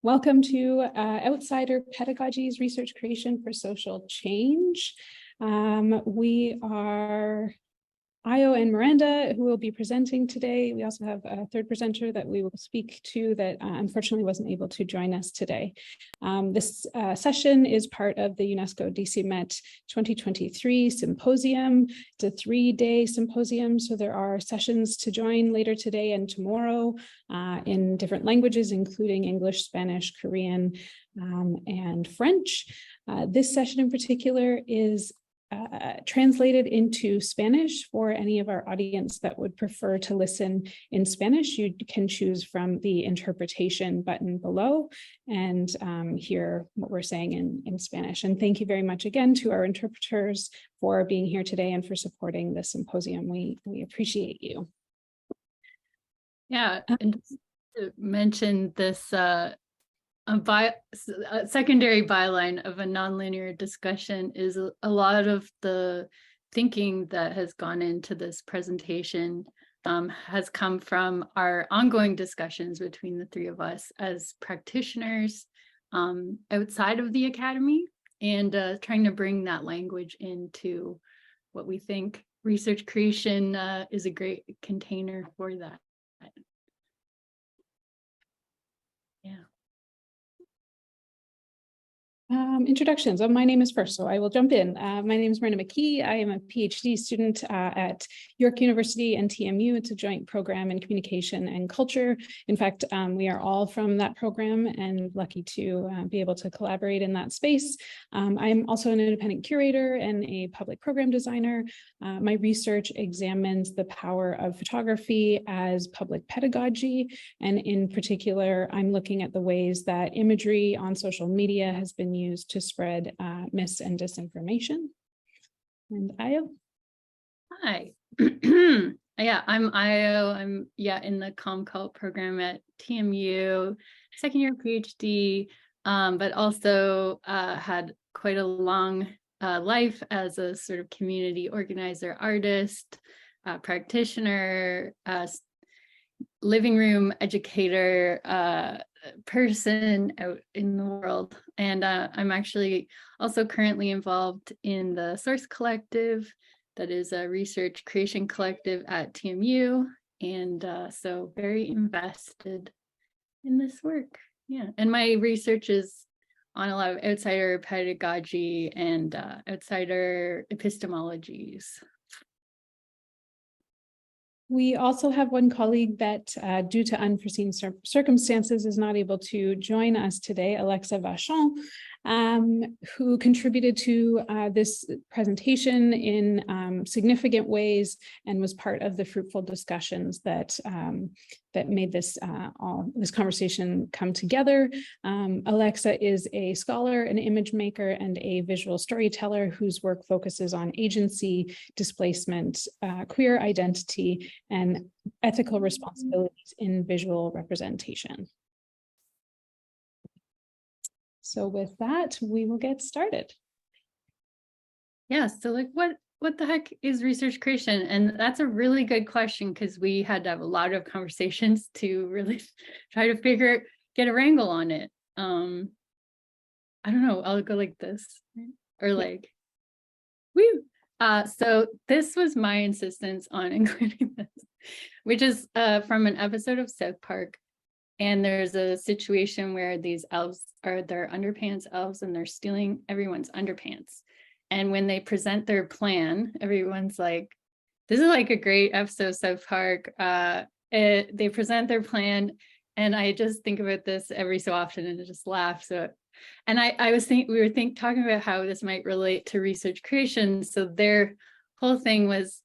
Welcome to Outsider Pedagogies, Research Creation for Social Change. We are Ayo and Miranda, who will be presenting today. We also have a third presenter that we will speak to that unfortunately wasn't able to join us today. This session is part of the UNESCO-DCMÉT 2023 symposium. It's a 3-day symposium, so there are sessions to join later today and tomorrow in different languages, including English, Spanish, Korean, and French. This session in particular is translated into Spanish for any of our audience that would prefer to listen in Spanish. You can choose from the interpretation button below and hear what we're saying in Spanish. And thank you very much again to our interpreters for being here today and for supporting the symposium. We appreciate you. Yeah, and just to mention this a secondary byline of a nonlinear discussion is a lot of the thinking that has gone into this presentation has come from our ongoing discussions between the three of us as practitioners outside of the academy, and trying to bring that language into what we think research creation is a great container for that. Yeah. Introductions. My name is first, so I will jump in. My name is Miranda McKee. I am a PhD student at York University and TMU. It's a joint program in communication and culture. In fact, we are all from that program and lucky to be able to collaborate in that space. I'm also an independent curator and a public program designer. My research examines the power of photography as public pedagogy, and in particular, I'm looking at the ways that imagery on social media has been used to spread mis and disinformation. And Ayo. Hi. Yeah, I'm Ayo. I'm in the ComCult program at TMU, second year PhD, but also had quite a long life as a sort of community organizer, artist, practitioner, living room educator, person out in the world. And I'm actually also currently involved in the Source Collective, that is a research creation collective at TMU. And so very invested in this work. Yeah, and my research is on a lot of outsider pedagogy and outsider epistemologies. We also have one colleague that, due to unforeseen circumstances, is not able to join us today, Alexa Vachon, who contributed to this presentation in significant ways and was part of the fruitful discussions that that made this conversation come together. Alexa is a scholar, an image maker, and a visual storyteller whose work focuses on agency, displacement, queer identity, and ethical responsibilities in visual representation. So with that, we will get started. Yeah, so like what the heck is research creation? And that's a really good question, because we had to have a lot of conversations to really try to get a wrangle on it. I don't know, I'll go like this, or like, woo. So this was my insistence on including this, which is from an episode of South Park. And there's a situation where these elves they're underpants elves, and they're stealing everyone's underpants. And when they present their plan, everyone's like, this is like a great episode of South Park. They present their plan, and I just think about this every so often and I just laugh. So, and I was talking about how this might relate to research creation. So their whole thing was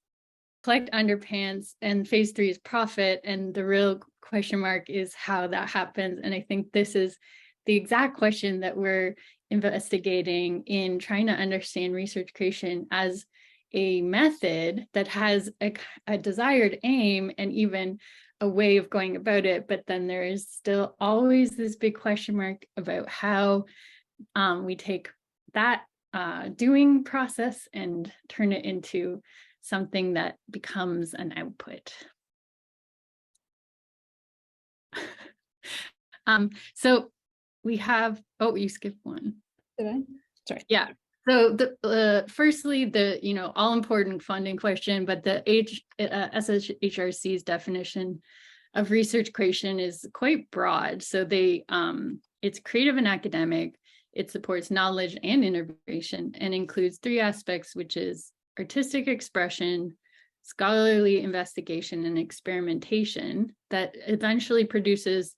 collect underpants, and phase 3 is profit, and the real question mark is how that happens. And I think this is the exact question that we're investigating in trying to understand research creation as a method that has a desired aim and even a way of going about it, but then there is still always this big question mark about how we take that doing process and turn it into something that becomes an output. So we have, oh, you skipped one. Did I? Sorry. Yeah. So firstly, the all important funding question, but the SHRC's definition of research creation is quite broad. So it's creative and academic. It supports knowledge and innovation and includes 3 aspects, which is artistic expression, scholarly investigation, and experimentation that eventually produces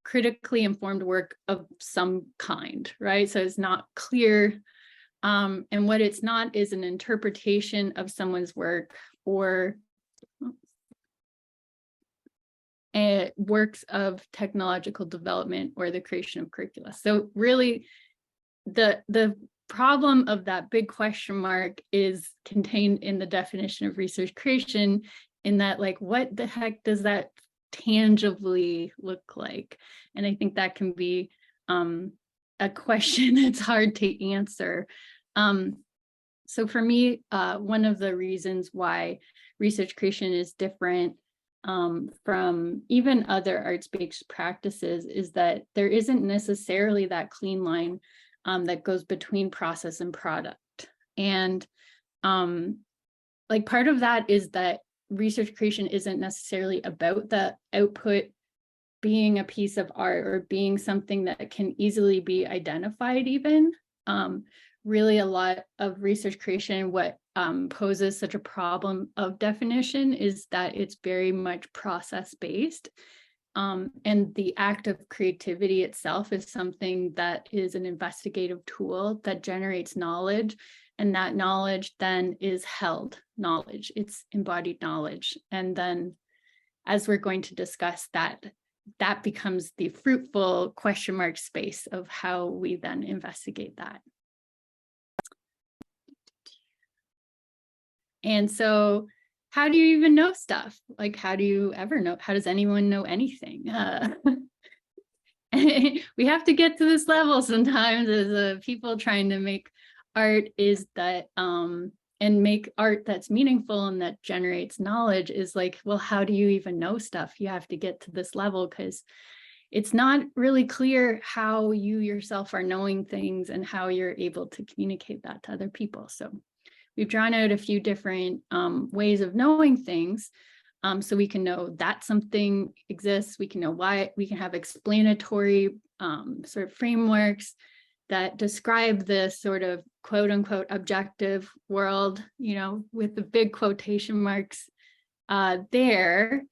critically informed work of some kind, right? So it's not clear. And what it's not is an interpretation of someone's work or works of technological development or the creation of curricula. So really, the problem of that big question mark is contained in the definition of research creation, in that, like, what the heck does that tangibly look like? And I think that can be a question that's hard to answer. So for me, one of the reasons why research creation is different from even other arts-based practices is that there isn't necessarily that clean line that goes between process and product. And like, part of that is that research creation isn't necessarily about the output being a piece of art or being something that can easily be identified even. Really, a lot of research creation, what poses such a problem of definition is that it's very much process-based. And the act of creativity itself is something that is an investigative tool that generates knowledge, and that knowledge then is held knowledge. It's embodied knowledge. And then, as we're going to discuss, that becomes the fruitful question mark space of how we then investigate that. And so, how do you even know stuff? Like, how do you ever know? How does anyone know anything? We have to get to this level sometimes as people trying to make art, is that and make art that's meaningful and that generates knowledge, is like, well, how do you even know stuff? You have to get to this level because it's not really clear how you yourself are knowing things and how you're able to communicate that to other people. So we've drawn out a few different ways of knowing things, so we can know that something exists. We can know why. We can have explanatory sort of frameworks that describe this sort of quote unquote objective world, with the big quotation marks there.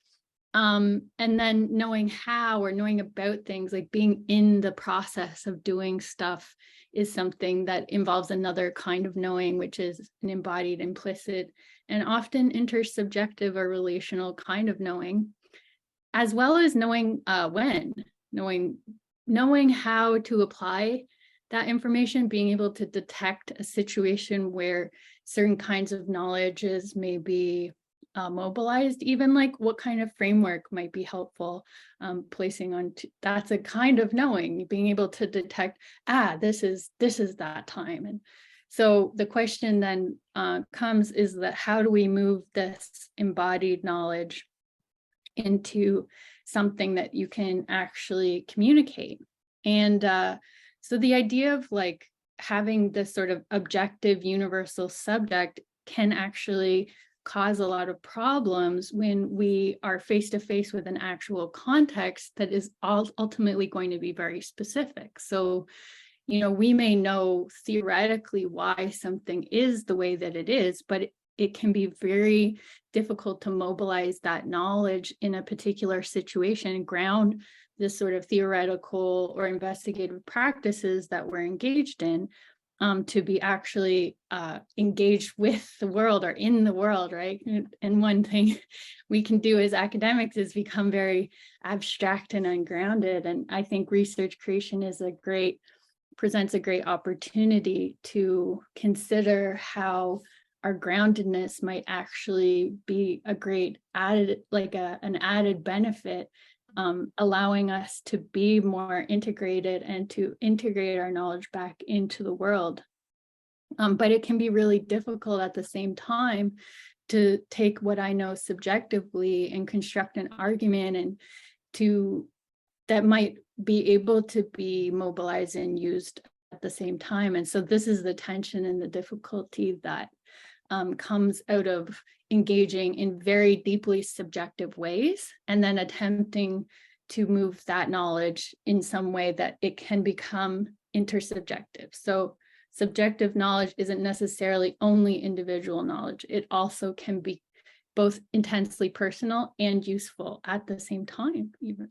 And then knowing how, or knowing about things, like being in the process of doing stuff, is something that involves another kind of knowing, which is an embodied, implicit, and often intersubjective or relational kind of knowing, as well as knowing knowing how to apply that information, being able to detect a situation where certain kinds of knowledges may be mobilized, even like what kind of framework might be helpful placing on that's a kind of knowing, being able to detect, this is that time. And so the question then comes is that, how do we move this embodied knowledge into something that you can actually communicate? And so the idea of like having this sort of objective universal subject can actually cause a lot of problems when we are face to face with an actual context that is ultimately going to be very specific. So, we may know theoretically why something is the way that it is, but it can be very difficult to mobilize that knowledge in a particular situation, ground this sort of theoretical or investigative practices that we're engaged in, to be actually engaged with the world or in the world, right? And one thing we can do as academics is become very abstract and ungrounded. And I think research creation presents a great opportunity to consider how our groundedness might actually be a great added, an added benefit, allowing us to be more integrated and to integrate our knowledge back into the world. But it can be really difficult at the same time to take what I know subjectively and construct an argument that might be able to be mobilized and used at the same time. And so this is the tension and the difficulty that comes out of engaging in very deeply subjective ways and then attempting to move that knowledge in some way that it can become intersubjective. So subjective knowledge isn't necessarily only individual knowledge. It also can be both intensely personal and useful at the same time, even.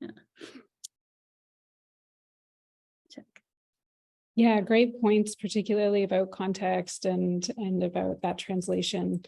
Yeah. Check. Yeah, great points, particularly about context and about that translation.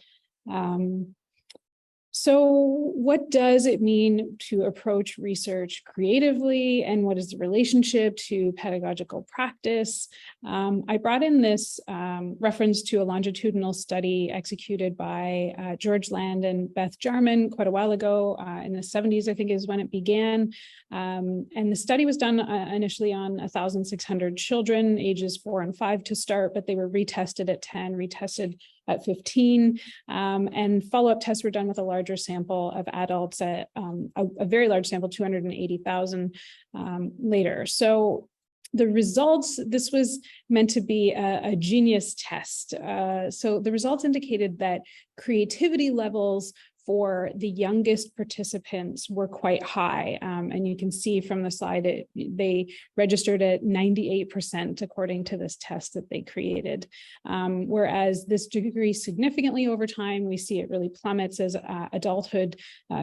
So what does it mean to approach research creatively, and what is the relationship to pedagogical practice? I brought in this reference to a longitudinal study executed by George Land and Beth Jarman quite a while ago, in the 70s, I think is when it began. And the study was done initially on 1,600 children, ages 4 and 5 to start, but they were retested at 10, retested at 15, and follow-up tests were done with a larger sample of adults at a very large sample, 280,000 later. So the results, this was meant to be a genius test. So the results indicated that creativity levels for the youngest participants were quite high. And you can see from the slide, they registered at 98% according to this test that they created. Whereas this decreased significantly over time, we see it really plummets as adulthood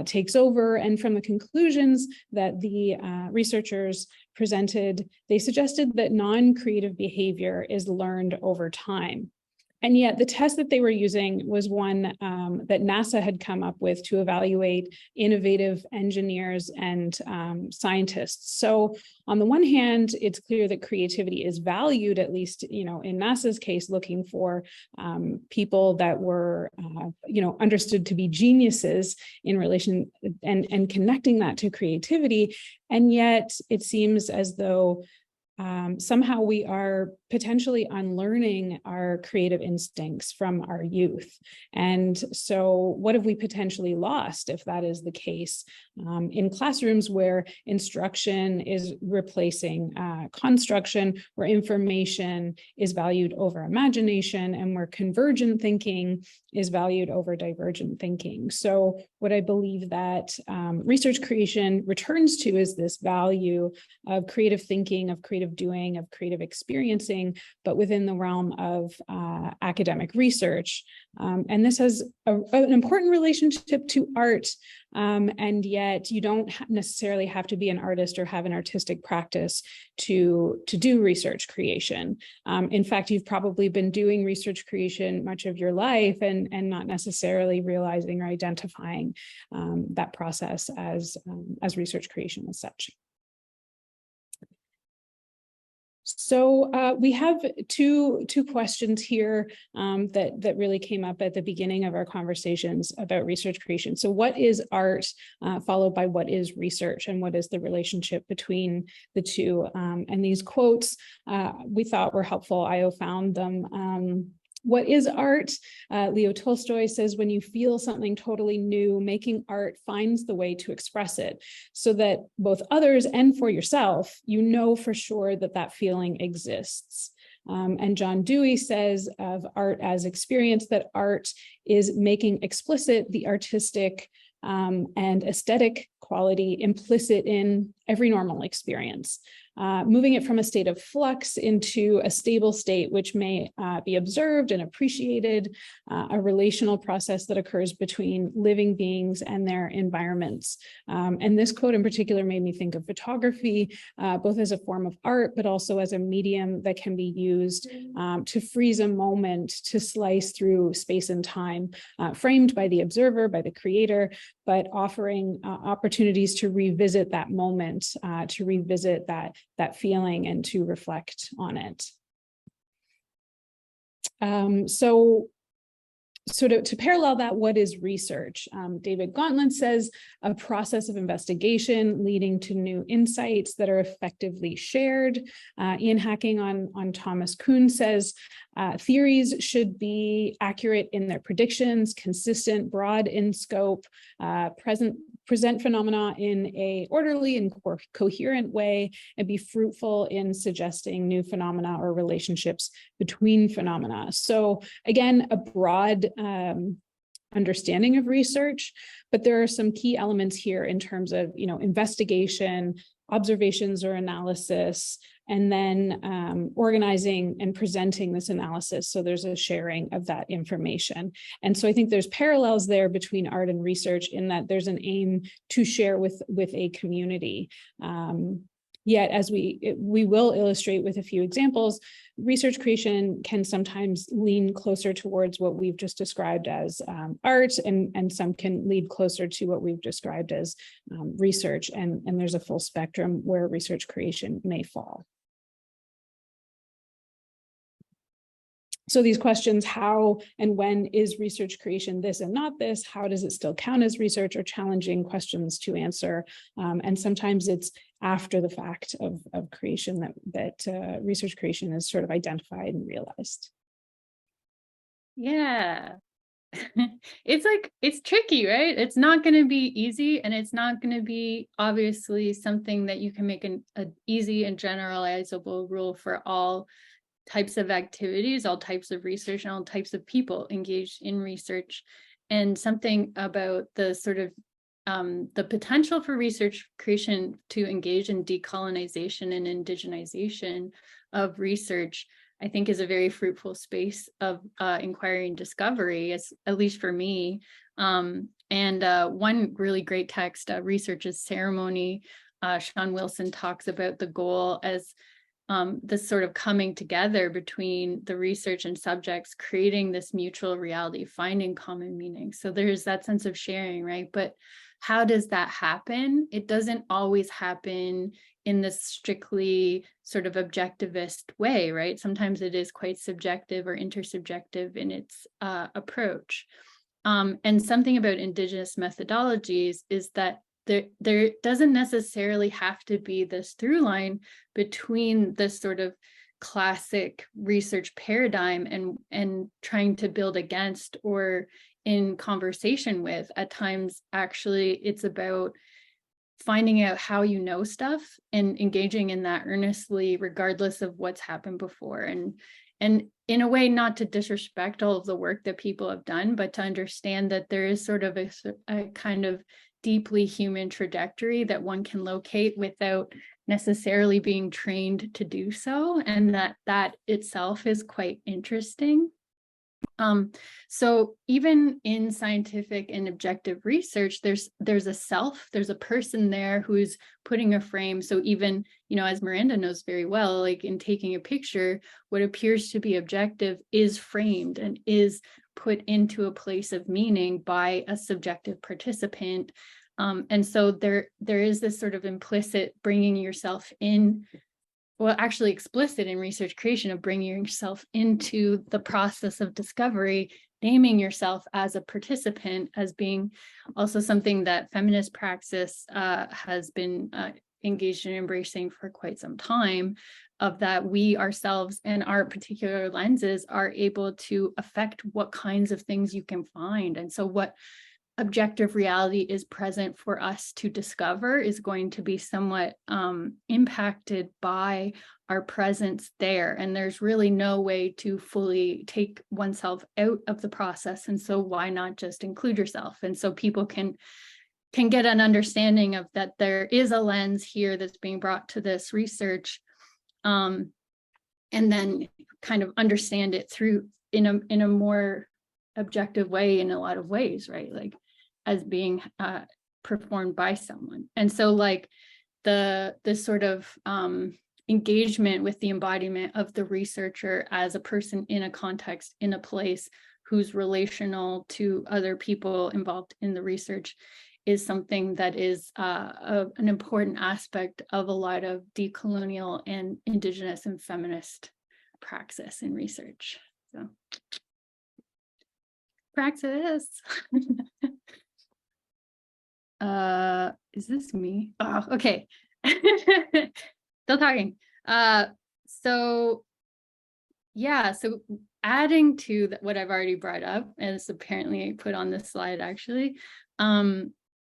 takes over. And from the conclusions that the researchers presented, they suggested that non-creative behavior is learned over time. And yet the test that they were using was one that NASA had come up with to evaluate innovative engineers and scientists. So on the one hand, it's clear that creativity is valued, at least, in NASA's case, looking for people that were, understood to be geniuses in relation and connecting that to creativity. And yet it seems as though somehow we are potentially unlearning our creative instincts from our youth. And so what have we potentially lost if that is the case in classrooms where instruction is replacing construction, where information is valued over imagination, and where convergent thinking is valued over divergent thinking? So what I believe that research creation returns to is this value of creative thinking, of creative doing, of creative experiencing, but within the realm of academic research. And this has an important relationship to art, and yet you don't necessarily have to be an artist or have an artistic practice to do research creation. In fact, you've probably been doing research creation much of your life and not necessarily realizing or identifying that process as research creation as such. So we have two questions here that really came up at the beginning of our conversations about research creation. So what is art, followed by what is research, and what is the relationship between the two? And these quotes we thought were helpful. Io found them. What is art? Leo Tolstoy says, when you feel something totally new, making art finds the way to express it so that both others and for yourself, you know for sure that that feeling exists. And John Dewey says of art as experience that art is making explicit the artistic and aesthetic quality implicit in every normal experience. Moving it from a state of flux into a stable state, which may be observed and appreciated, a relational process that occurs between living beings and their environments. And this quote in particular made me think of photography, both as a form of art, but also as a medium that can be used to freeze a moment, to slice through space and time, framed by the observer, by the creator, but offering opportunities to revisit that moment, to revisit that feeling and to reflect on it. So to parallel that, what is research? David Gauntlett says a process of investigation leading to new insights that are effectively shared. Ian Hacking on Thomas Kuhn says theories should be accurate in their predictions, consistent, broad in scope, present present phenomena in a orderly and coherent way, and be fruitful in suggesting new phenomena or relationships between phenomena. So again, a broad understanding of research, but there are some key elements here in terms of, investigation, observations or analysis, and then organizing and presenting this analysis. So there's a sharing of that information. And so I think there's parallels there between art and research in that there's an aim to share with a community. Yet, as we will illustrate with a few examples, research creation can sometimes lean closer towards what we've just described as art, and some can lead closer to what we've described as research. And there's a full spectrum where research creation may fall. So these questions, how and when is research creation this and not this? How does it still count as research, are challenging questions to answer. And sometimes it's after the fact of creation that research creation is sort of identified and realized. Yeah. It's tricky, right? It's not going to be easy, and it's not going to be obviously something that you can make an easy and generalizable rule for all types of activities, all types of research, and all types of people engaged in research. And something about the sort of the potential for research creation to engage in decolonization and indigenization of research, I think, is a very fruitful space of inquiry and discovery, at least for me. And one really great text, Research is Ceremony, Sean Wilson talks about the goal as this sort of coming together between the research and subjects, creating this mutual reality, finding common meaning. So there's that sense of sharing, right? But how does that happen? It doesn't always happen in this strictly sort of objectivist way, right? Sometimes it is quite subjective or intersubjective in its approach. And something about Indigenous methodologies is that there doesn't necessarily have to be this through line between this sort of classic research paradigm and trying to build against or in conversation with. At times, actually, it's about finding out how you know stuff and engaging in that earnestly, regardless of what's happened before. And in a way, not to disrespect all of the work that people have done, but to understand that there is sort of a kind of deeply human trajectory that one can locate without necessarily being trained to do so, and that itself is quite interesting. So even in scientific and objective research, there's a self, there's a person there who's putting a frame. So even, as Miranda knows very well, like in taking a picture, what appears to be objective is framed and is put into a place of meaning by a subjective participant. And so there is this sort of implicit bringing yourself in, well, actually explicit in research creation, of bringing yourself into the process of discovery, naming yourself as a participant, as being also something that feminist praxis has been engaged in embracing for quite some time, of that we ourselves and our particular lenses are able to affect what kinds of things you can find. And so what objective reality is present for us to discover is going to be somewhat impacted by our presence there. And there's really no way to fully take oneself out of the process. And so why not just include yourself? And so people can get an understanding of that there is a lens here that's being brought to this research, and then kind of understand it through in a more objective way in a lot of ways, right? Like as being performed by someone. And so like this sort of engagement with the embodiment of the researcher as a person in a context, in a place, who's relational to other people involved in the research, is something that is an important aspect of a lot of decolonial and Indigenous and feminist praxis in research. So praxis. Is this me? Oh, okay. Still talking. So yeah, so adding to what I've already brought up, and it's apparently put on this slide actually,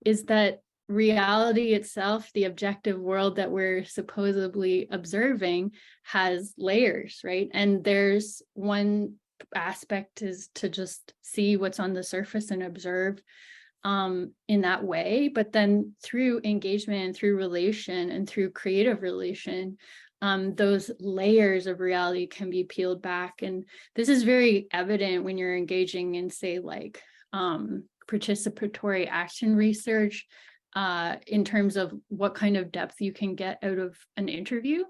is that reality itself, the objective world that we're supposedly observing, has layers, right? And there's one aspect is to just see what's on the surface and observe in that way, but then through engagement and through relation and through creative relation, those layers of reality can be peeled back. And this is very evident when you're engaging in, say, like participatory action research, in terms of what kind of depth you can get out of an interview.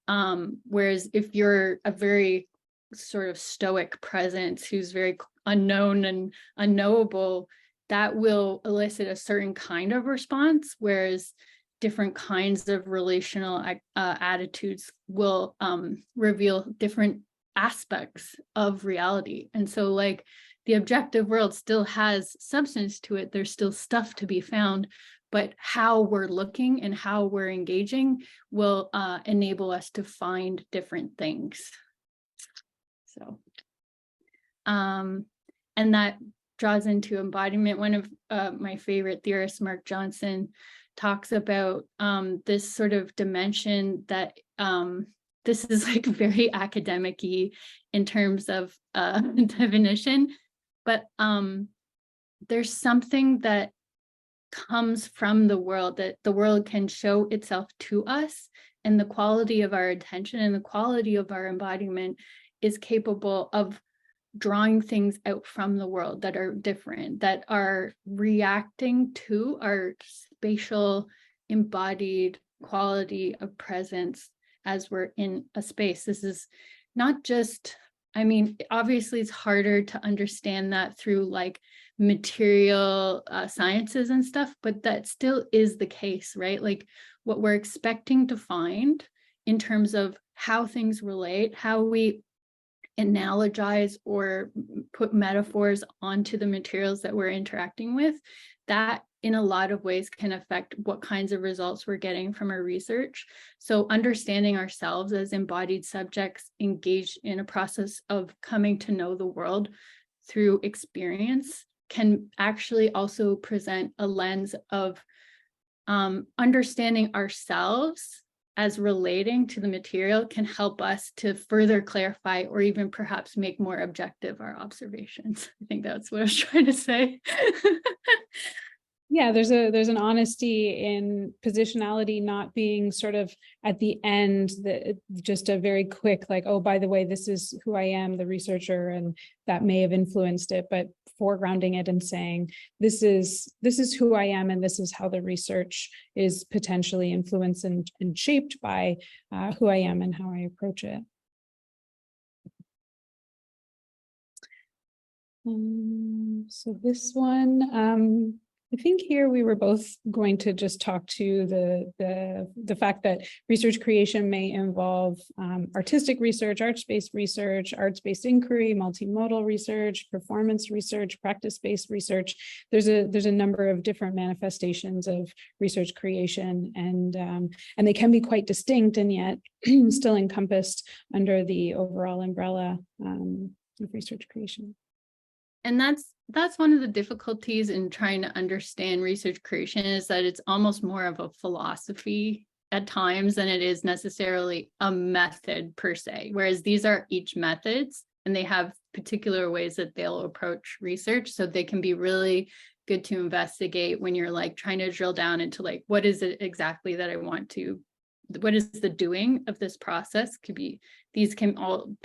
Whereas if you're a very sort of stoic presence who's very unknown and unknowable, that will elicit a certain kind of response, whereas different kinds of relational attitudes will reveal different aspects of reality. And so like the objective world still has substance to it. There's still stuff to be found, but how we're looking and how we're engaging will enable us to find different things. So, and that draws into embodiment. One of my favorite theorists, Mark Johnson, talks about this sort of dimension that this is like very academic-y in terms of definition, but there's something that comes from the world, that the world can show itself to us, and the quality of our attention and the quality of our embodiment is capable of drawing things out from the world that are different, that are reacting to our spatial embodied quality of presence as we're in a space. This is not just, I mean, obviously it's harder to understand that through like material sciences and stuff, but that still is the case, right? Like what we're expecting to find in terms of how things relate, how we analogize or put metaphors onto the materials that we're interacting with, that in a lot of ways can affect what kinds of results we're getting from our research. So understanding ourselves as embodied subjects engaged in a process of coming to know the world through experience can actually also present a lens of understanding ourselves as relating to the material can help us to further clarify or even perhaps make more objective our observations. I think that's what I was trying to say. Yeah, there's an honesty in positionality not being sort of at the end, that just a very quick like, oh, by the way, this is who I am, the researcher, and that may have influenced it, but foregrounding it and saying, this is who I am, and this is how the research is potentially influenced and shaped by who I am and how I approach it. So this one, I think here we were both going to just talk to the fact that research creation may involve artistic research, arts-based research, arts-based inquiry, multimodal research, performance research, practice-based research. There's a number of different manifestations of research creation, and they can be quite distinct and yet still encompassed under the overall umbrella of research creation. And that's one of the difficulties in trying to understand research creation, is that it's almost more of a philosophy at times than it is necessarily a method per se, whereas these are each methods and they have particular ways that they'll approach research. So they can be really good to investigate when you're like trying to drill down into like, what is it exactly that I want to, what is the doing of this process? Could be, these can all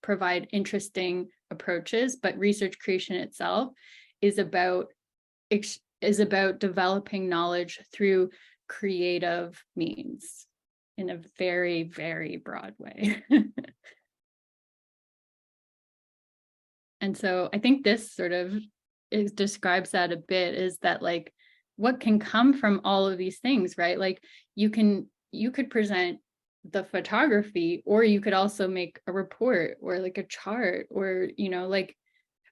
provide interesting approaches, but research creation itself is about developing knowledge through creative means in a very, very broad way. And so I think this sort of describes that a bit, is that like what can come from all of these things, right? Like you could present the photography, or you could also make a report or like a chart, or, you know, like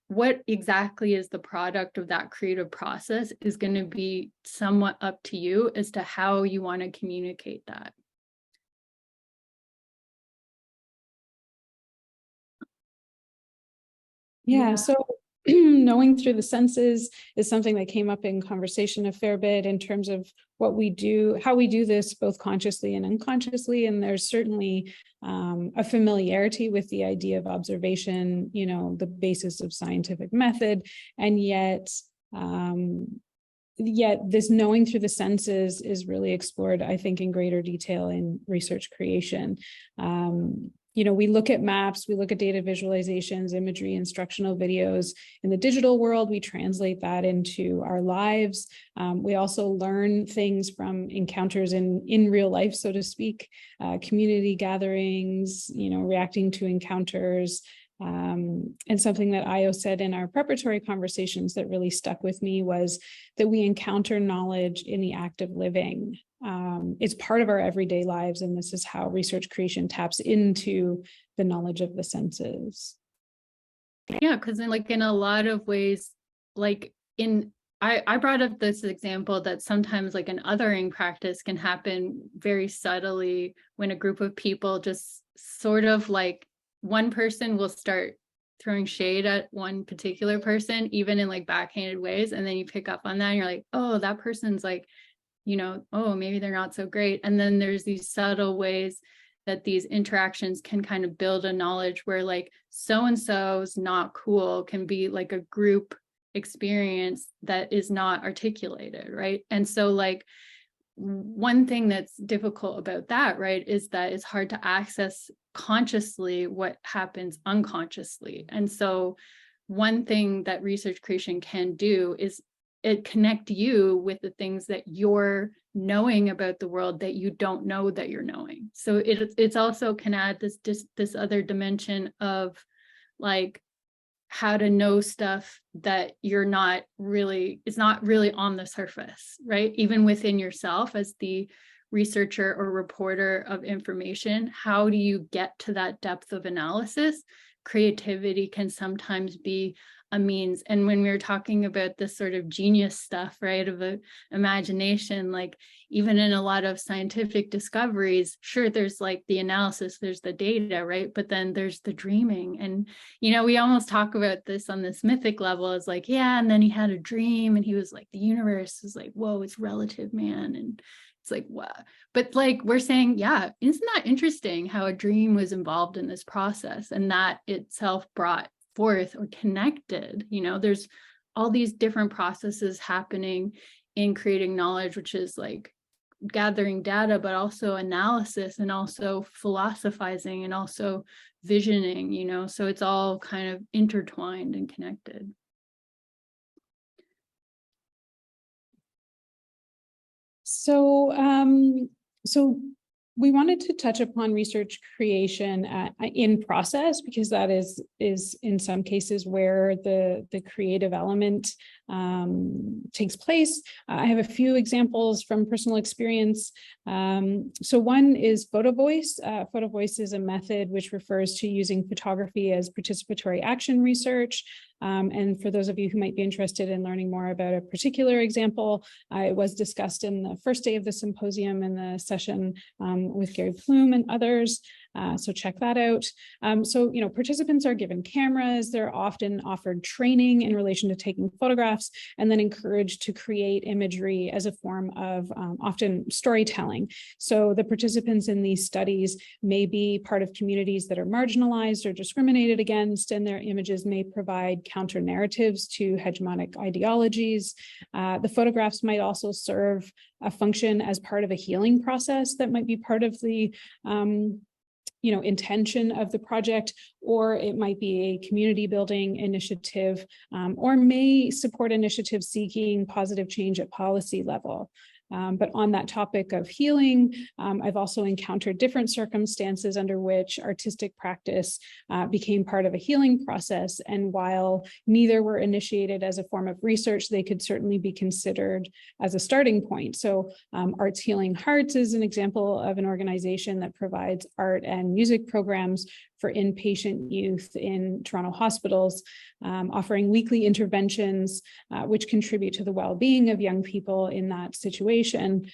what exactly is the product of that creative process is going to be somewhat up to you as to how you want to communicate that. Yeah, so knowing through the senses is something that came up in conversation a fair bit in terms of what we do, how we do this both consciously and unconsciously. And there's certainly a familiarity with the idea of observation, you know, the basis of scientific method, and yet this knowing through the senses is really explored, I think, in greater detail in research creation. You know, we look at maps, we look at data visualizations, imagery, instructional videos. In the digital world, we translate that into our lives. We also learn things from encounters in real life, so to speak, community gatherings, you know, reacting to encounters. And something that Io said in our preparatory conversations that really stuck with me was that we encounter knowledge in the act of living. It's part of our everyday lives, and this is how research creation taps into the knowledge of the senses. Yeah, because in a lot of ways, I brought up this example that sometimes like an othering practice can happen very subtly when a group of people just sort of like one person will start throwing shade at one particular person, even in like backhanded ways. And then you pick up on that and you're like, oh, that person's like, you know, oh, maybe they're not so great. And then there's these subtle ways that these interactions can kind of build a knowledge where like so-and-so's not cool can be like a group experience that is not articulated, right? And so like one thing that's difficult about that, right, is that it's hard to access consciously what happens unconsciously. And so one thing that research creation can do is it connect you with the things that you're knowing about the world that you don't know that you're knowing. So it's also can add this other dimension of like how to know stuff that you're not really, it's not really on the surface, right? Even within yourself as the researcher or reporter of information, how do you get to that depth of analysis? Creativity can sometimes be a means. And when we were talking about this sort of genius stuff, right, of a imagination, like even in a lot of scientific discoveries, sure, there's like the analysis, there's the data, right? But then there's the dreaming. And, you know, we almost talk about this on this mythic level as like, yeah, and then he had a dream and he was like, the universe was like, whoa, it's relative, man. And it's like, what? But like, we're saying, yeah, isn't that interesting how a dream was involved in this process and that itself brought forth or connected, you know, there's all these different processes happening in creating knowledge, which is like gathering data, but also analysis and also philosophizing and also visioning, you know, so it's all kind of intertwined and connected. So, we wanted to touch upon research creation in process, because that is in some cases where the creative element takes place. I have a few examples from personal experience. So one is photo voice. Photo voice is a method which refers to using photography as participatory action research. And for those of you who might be interested in learning more about a particular example, it was discussed in the first day of the symposium in the session with Gary Plume and others. So check that out. So, you know, participants are given cameras. They're often offered training in relation to taking photographs and then encouraged to create imagery as a form of often storytelling. So the participants in these studies may be part of communities that are marginalized or discriminated against, and their images may provide counter narratives to hegemonic ideologies. The photographs might also serve a function as part of a healing process that might be part of the intention of the project, or it might be a community building initiative, or may support initiatives seeking positive change at policy level. But on that topic of healing, I've also encountered different circumstances under which artistic practice became part of a healing process. And while neither were initiated as a form of research, they could certainly be considered as a starting point. So Arts Healing Hearts is an example of an organization that provides art and music programs for inpatient youth in Toronto hospitals, offering weekly interventions which contribute to the well-being of young people in that situation.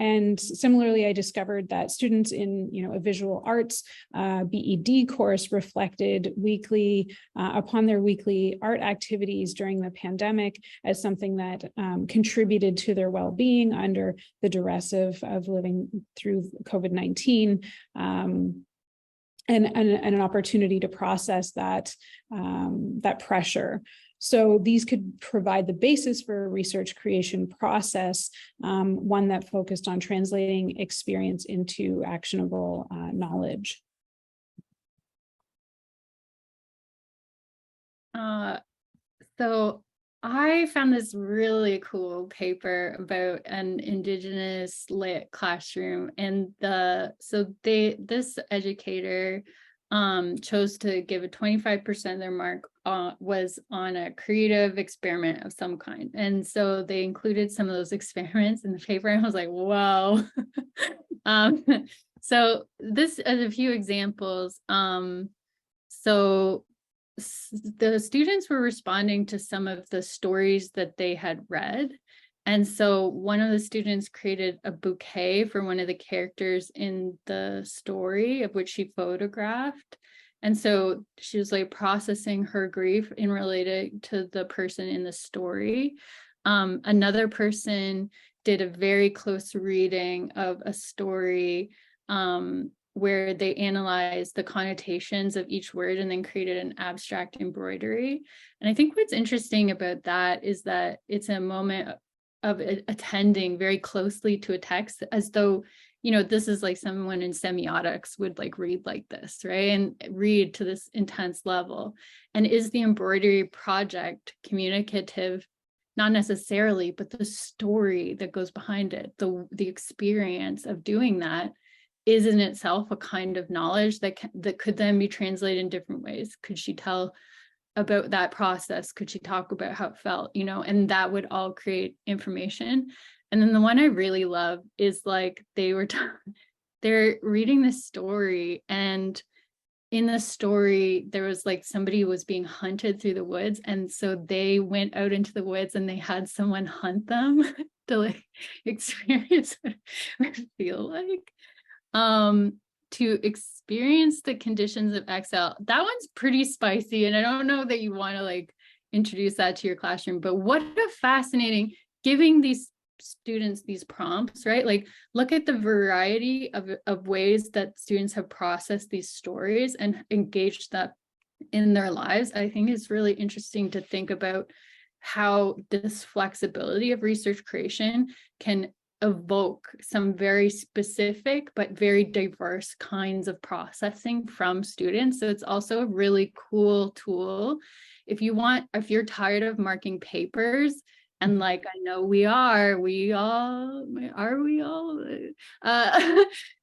And similarly, I discovered that students in a visual arts BEd course reflected weekly upon their weekly art activities during the pandemic as something that contributed to their well-being under the duress of living through COVID-19. And an opportunity to process that pressure. So these could provide the basis for a research creation process, one that focused on translating experience into actionable knowledge. So I found this really cool paper about an Indigenous lit classroom, and this educator chose to give a 25% of their mark was on a creative experiment of some kind. And so they included some of those experiments in the paper, and I was like, whoa. So this is a few examples. So the students were responding to some of the stories that they had read. And so one of the students created a bouquet for one of the characters in the story of which she photographed. And so she was like processing her grief in related to the person in the story. Another person did a very close reading of a story where they analyzed the connotations of each word and then created an abstract embroidery. And I think what's interesting about that is that it's a moment of attending very closely to a text, as though, this is like someone in semiotics would like read like this, right? And read to this intense level. And is the embroidery project communicative? Not necessarily, but the story that goes behind it, the experience of doing that is in itself a kind of knowledge that could then be translated in different ways. Could she tell about that process? Could she talk about how it felt, and that would all create information. And then the one I really love is like they're reading this story, and in the story there was like somebody was being hunted through the woods, and so they went out into the woods and they had someone hunt them to like experience what it would feel like. To experience the conditions of exile. That one's pretty spicy, and I don't know that you want to like introduce that to your classroom, but what a fascinating, giving these students these prompts, right? Like look at the variety of ways that students have processed these stories and engaged that in their lives. I think it's really interesting to think about how this flexibility of research creation can evoke some very specific but very diverse kinds of processing from students. So it's also a really cool tool if you're tired of marking papers, and like I know we all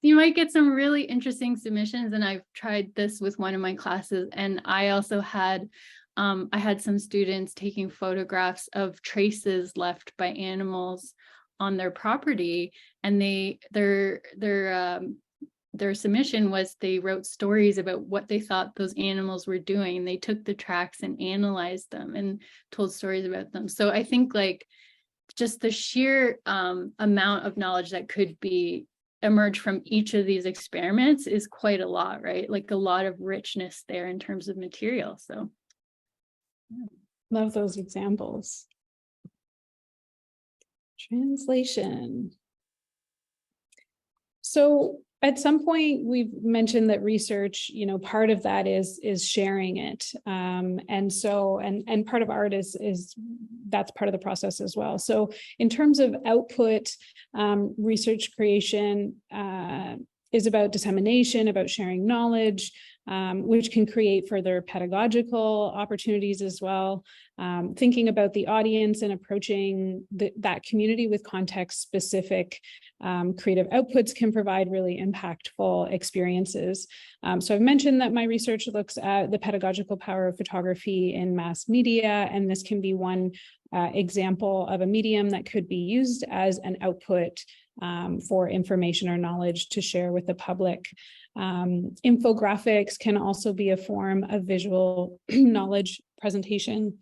you might get some really interesting submissions. And I've tried this with one of my classes, and I also had I had some students taking photographs of traces left by animals on their property, and their submission was they wrote stories about what they thought those animals were doing. They took the tracks and analyzed them and told stories about them. So I think like just the sheer amount of knowledge that could be emerge from each of these experiments is quite a lot, right? Like a lot of richness there in terms of material. So yeah. Love those examples. Translation. So at some point we've mentioned that research, part of that is sharing it. And so, and part of art is that's part of the process as well. So in terms of output, research creation is about dissemination, about sharing knowledge, which can create further pedagogical opportunities as well. Thinking about the audience and approaching that community with context-specific creative outputs can provide really impactful experiences. So I've mentioned that my research looks at the pedagogical power of photography in mass media, and this can be one example of a medium that could be used as an output for information or knowledge to share with the public. Infographics can also be a form of visual knowledge presentation.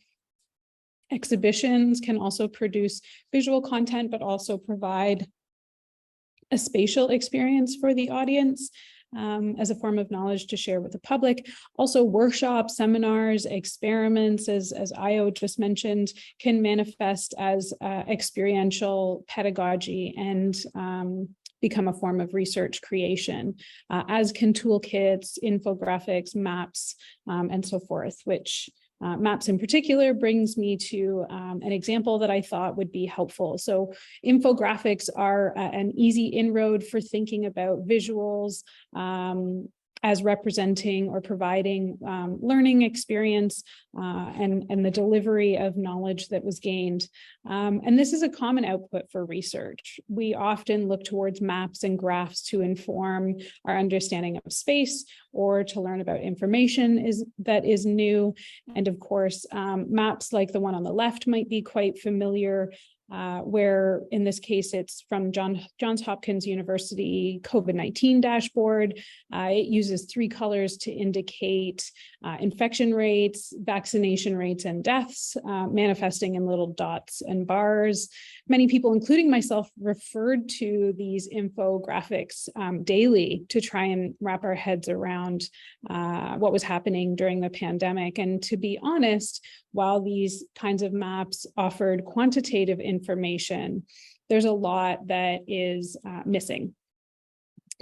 Exhibitions can also produce visual content, but also provide a spatial experience for the audience, as a form of knowledge to share with the public. Also, workshops, seminars, experiments, as Io just mentioned, can manifest as experiential pedagogy and become a form of research creation, as can toolkits, infographics, maps, and so forth, which maps in particular brings me to an example that I thought would be helpful. So infographics are an easy inroad for thinking about visuals as representing or providing learning experience and the delivery of knowledge that was gained. And this is a common output for research. We often look towards maps and graphs to inform our understanding of space or to learn about information that is new. And of course, maps like the one on the left might be quite familiar, where in this case, it's from Johns Hopkins University COVID-19 dashboard. It uses 3 colors to indicate infection rates, vaccination rates, and deaths, manifesting in little dots and bars. Many people, including myself, referred to these infographics daily to try and wrap our heads around what was happening during the pandemic. And to be honest, while these kinds of maps offered quantitative information, there's a lot that is missing.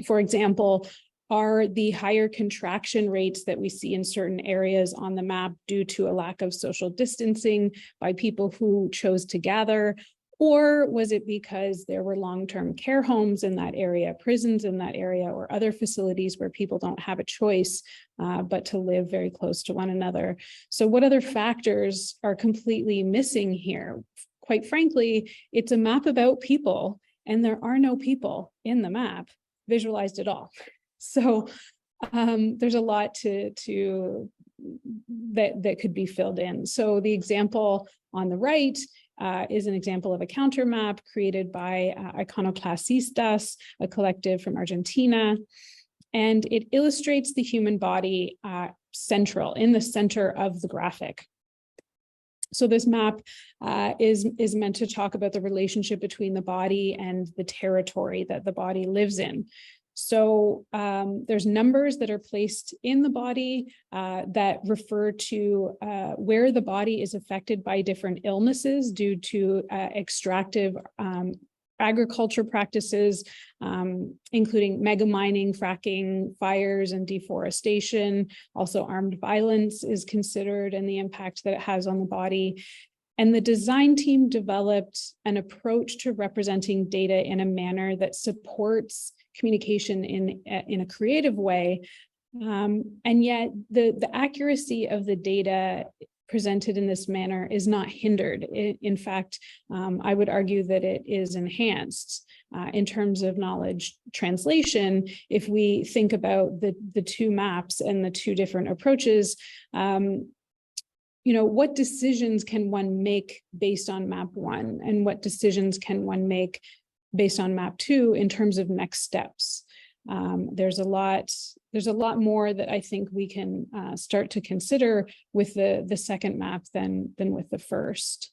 For example, are the higher contraction rates that we see in certain areas on the map due to a lack of social distancing by people who chose to gather? Or was it because there were long-term care homes in that area, prisons in that area, or other facilities where people don't have a choice but to live very close to one another? So what other factors are completely missing here? Quite frankly, it's a map about people, and there are no people in the map visualized at all. So there's a lot that could be filled in. So the example on the right is an example of a counter map created by Iconoclastistas, a collective from Argentina. And it illustrates the human body in the center of the graphic. So this map is meant to talk about the relationship between the body and the territory that the body lives in. So there's numbers that are placed in the body that refer to where the body is affected by different illnesses due to extractive agriculture practices, including mega mining, fracking, fires, and deforestation. Also, armed violence is considered and the impact that it has on the body. And the design team developed an approach to representing data in a manner that supports communication in a creative way. And yet the accuracy of the data presented in this manner is not hindered. In fact, I would argue that it is enhanced in terms of knowledge translation. If we think about the 2 maps and the 2 different approaches, what decisions can one make based on map 1, and what decisions can one make based on map 2 in terms of next steps? There's a lot more that I think we can start to consider with the second map than with the first.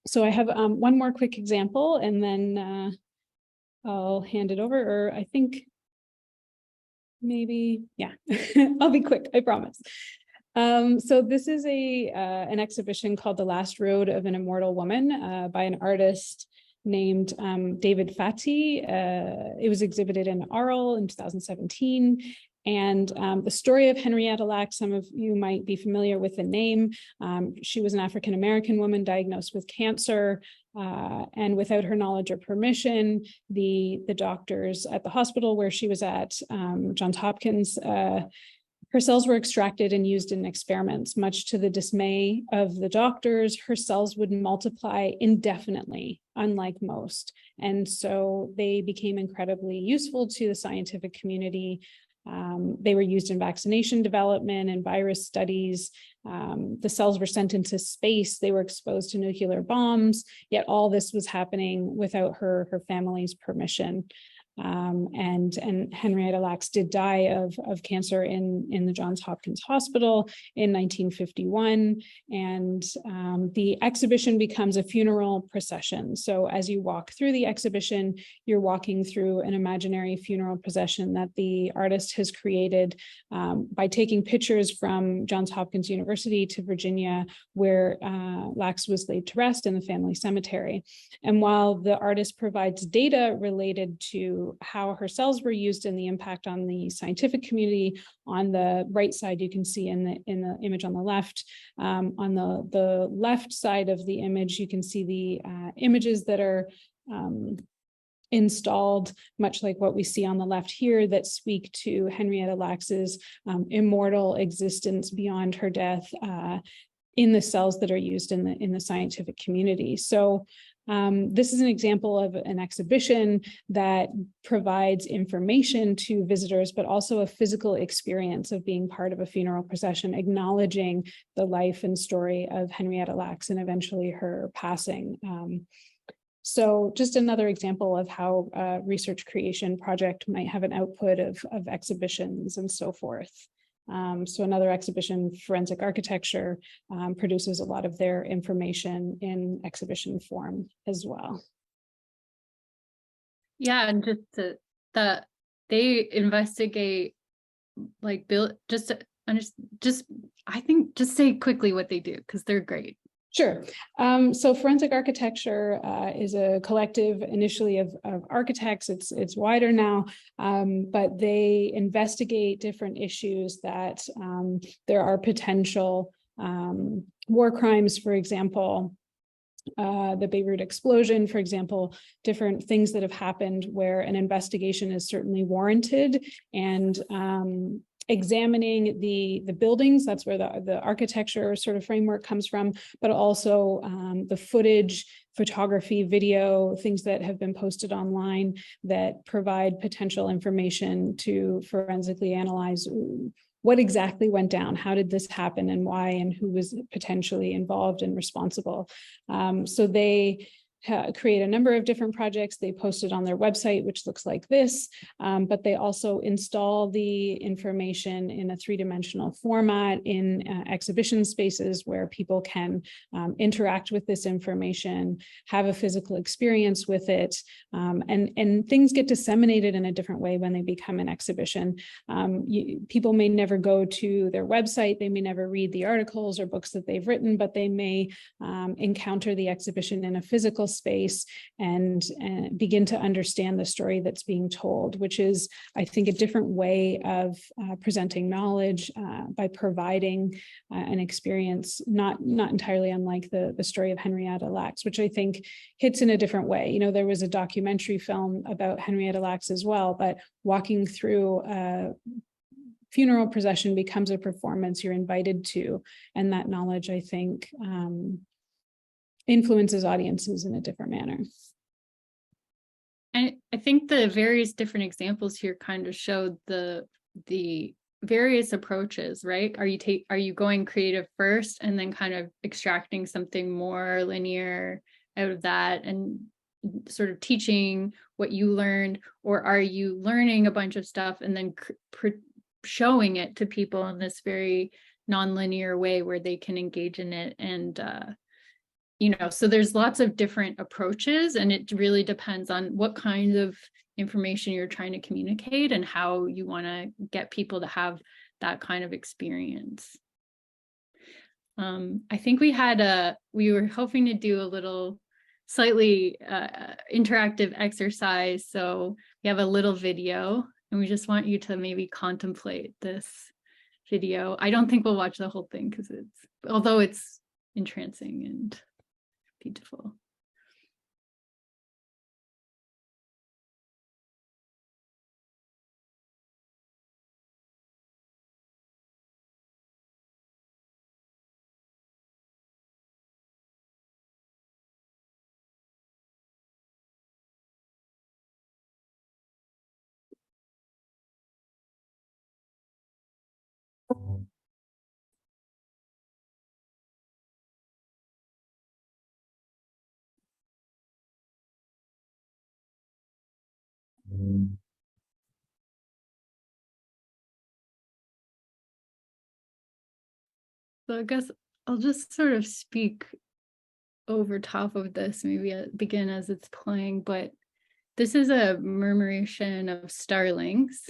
So I have one more quick example, and then I'll hand it over, or I think maybe, yeah, I'll be quick, I promise. So this is an exhibition called The Last Road of an Immortal Woman by an artist named David Fati. It was exhibited in Arles in 2017. And the story of Henrietta Lack, some of you might be familiar with the name. She was an African-American woman diagnosed with cancer, and without her knowledge or permission, the doctors at the hospital where she was at, Johns Hopkins, her cells were extracted and used in experiments. Much to the dismay of the doctors, her cells would multiply indefinitely, unlike most. And so they became incredibly useful to the scientific community. They were used in vaccination development and virus studies. The cells were sent into space. They were exposed to nuclear bombs, yet all this was happening without her family's permission. and Henrietta Lacks did die of cancer in the Johns Hopkins Hospital in 1951. And the exhibition becomes a funeral procession. So as you walk through the exhibition, you're walking through an imaginary funeral procession that the artist has created by taking pictures from Johns Hopkins University to Virginia, where Lacks was laid to rest in the family cemetery. And while the artist provides data related to how her cells were used and the impact on the scientific community, on the right side, you can see in the image on the left, on the left side of the image, you can see the images that are installed, much like what we see on the left here, that speak to Henrietta Lacks's immortal existence beyond her death in the cells that are used in the scientific community. So this is an example of an exhibition that provides information to visitors, but also a physical experience of being part of a funeral procession, acknowledging the life and story of Henrietta Lacks and eventually her passing. So just another example of how a research creation project might have an output of exhibitions and so forth. So another exhibition, Forensic Architecture, produces a lot of their information in exhibition form as well. Yeah, and just they investigate, like, build, just I think just say quickly what they do, because they're great. Sure. So Forensic Architecture is a collective initially of architects. It's wider now, but they investigate different issues that there are potential war crimes, for example, the Beirut explosion, for example, different things that have happened where an investigation is certainly warranted, and examining the buildings, that's where the architecture sort of framework comes from, but also the footage, photography, video, things that have been posted online that provide potential information to forensically analyze what exactly went down, how did this happen, and why, and who was potentially involved and responsible. So they create a number of different projects. They post it on their website, which looks like this, but they also install the information in a three-dimensional format in exhibition spaces where people can interact with this information, have a physical experience with it, and things get disseminated in a different way when they become an exhibition. People may never go to their website, they may never read the articles or books that they've written, but they may encounter the exhibition in a physical space and begin to understand the story that's being told, which is, I think, a different way of presenting knowledge by providing an experience not entirely unlike the story of Henrietta Lacks, which I think hits in a different way. You know, there was a documentary film about Henrietta Lacks as well, but walking through a funeral procession becomes a performance you're invited to, and that knowledge, I think, influences audiences in a different manner. And I think the various different examples here kind of show the various approaches, right? Are you going creative first and then kind of extracting something more linear out of that and sort of teaching what you learned, or are you learning a bunch of stuff and then showing it to people in this very non-linear way where they can engage in it? And you know, so there's lots of different approaches, and it really depends on what kind of information you're trying to communicate and how you want to get people to have that kind of experience. I think we were hoping to do a little slightly interactive exercise. So we have a little video, and we just want you to maybe contemplate this video. I don't think we'll watch the whole thing because although it's entrancing and beautiful. So I guess I'll just sort of speak over top of this, maybe begin as it's playing, but this is a murmuration of starlings.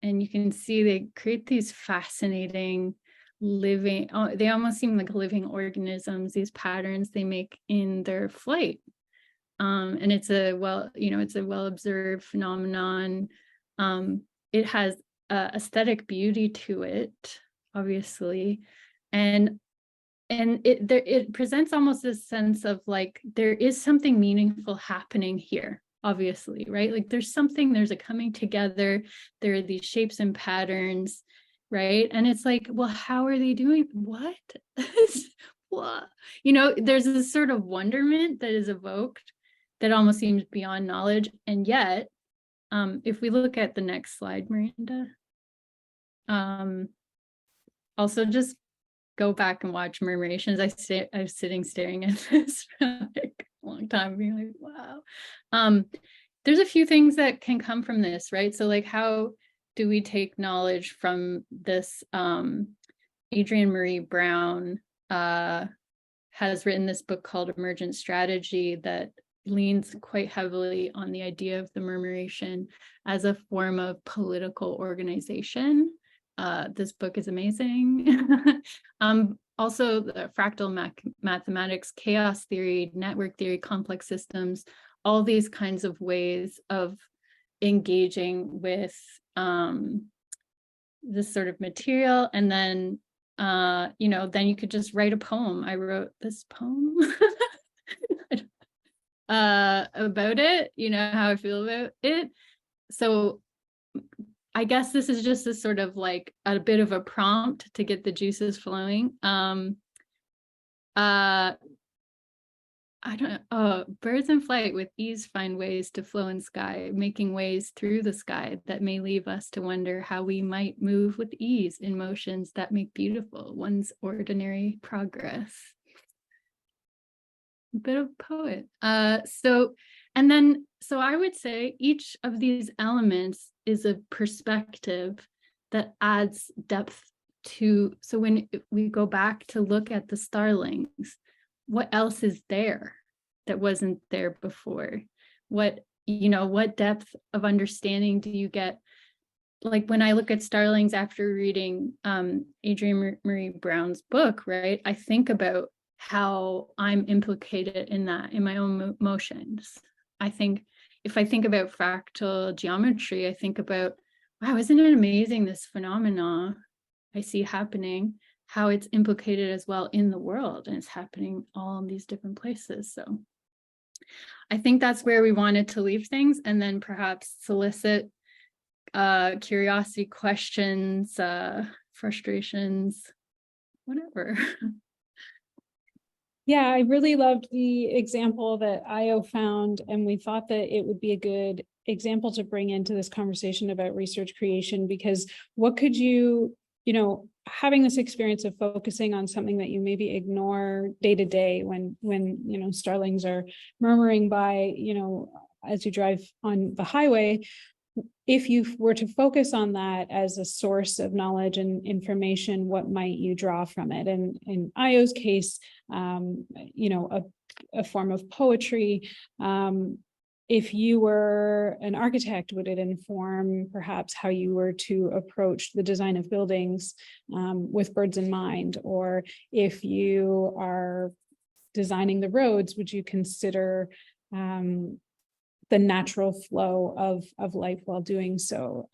And you can see they create these fascinating living, they almost seem like living organisms, these patterns they make in their flight. And it's a well-observed phenomenon. It has aesthetic beauty to it, obviously. And it presents almost this sense of like, there is something meaningful happening here, obviously, right? Like there's a coming together, there are these shapes and patterns, right? And it's like, well, how are they doing? What? What? There's this sort of wonderment that is evoked that almost seems beyond knowledge. And yet, if we look at the next slide, Miranda, also just go back and watch murmurations. I was sitting staring at this for like a long time, being like, wow. There's a few things that can come from this, right? So like, how do we take knowledge from this? Adrienne Maree Brown has written this book called Emergent Strategy that leans quite heavily on the idea of the murmuration as a form of political organization. This book is amazing. Also, the fractal mathematics, chaos theory, network theory, complex systems, all these kinds of ways of engaging with this sort of material. And then, then you could just write a poem. I wrote this poem about it, how I feel about it. So I guess this is just a sort of like a bit of a prompt to get the juices flowing. I don't know. Birds in flight with ease find ways to flow in sky, making ways through the sky that may leave us to wonder how we might move with ease in motions that make beautiful one's ordinary progress. A bit of poet. So I would say each of these elements is a perspective that adds depth to, so when we go back to look at the starlings, what else is there that wasn't there before? What depth of understanding do you get? Like when I look at starlings after reading Adrienne Maree Brown's book, right? I think about how I'm implicated in that, in my own motions. If I think about fractal geometry, I think about, wow, isn't it amazing, this phenomena I see happening, how it's implicated as well in the world, and it's happening all in these different places. So I think that's where we wanted to leave things, and then perhaps solicit curiosity, questions, frustrations, whatever. Yeah, I really loved the example that Io found, and we thought that it would be a good example to bring into this conversation about research creation, because what could you, having this experience of focusing on something that you maybe ignore day to day when starlings are murmuring by, as you drive on the highway, if you were to focus on that as a source of knowledge and information, what might you draw from it? And in Io's case, a form of poetry. If you were an architect, would it inform perhaps how you were to approach the design of buildings with birds in mind? Or if you are designing the roads, would you consider the natural flow of life while doing so?